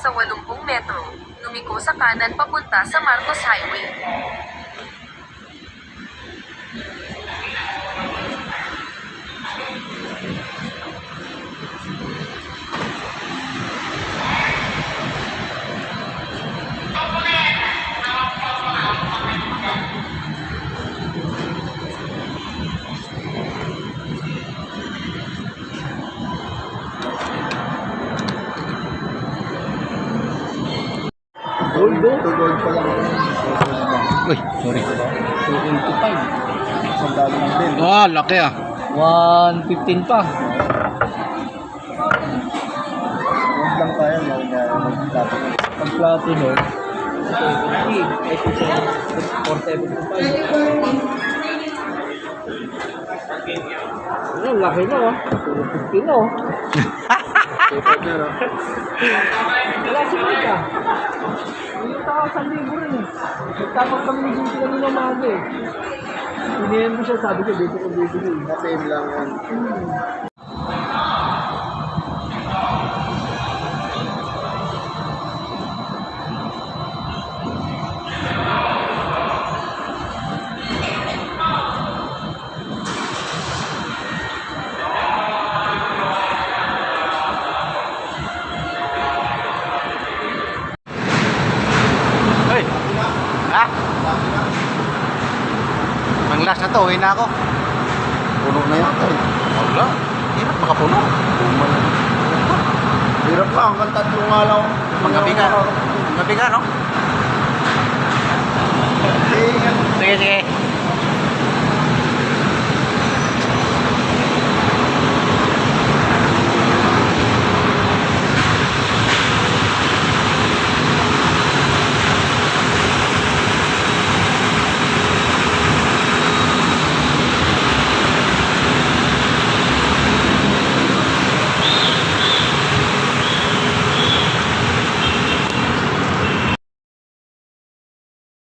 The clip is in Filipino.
sa 80 metro, lumiko sa kanan papunta sa Marcos Highway. Gold pa lang. Uy, sorry. 225. Isang dami ng din. Ah, laki ah. 115 pa. Huwag lang tayo. Mag-platinum. Pag-platinum. Ito, 475. Ano, laki na oh. 215 na oh. Wala si Mika. Yung tao sa libo rin eh. Nagtapag kami ni Jinky kanina umaga eh. Hinihan ko siya, sabi ko dito ko bibili. Napin lang yan. Uy. Ah. Ang last na to, uwi na ako. Puno na yan tayo. Wala. Hirap makapuno. Hirap lang, hanggang 3 nga lang. Magabi ka, no? Sige. Sige, sige.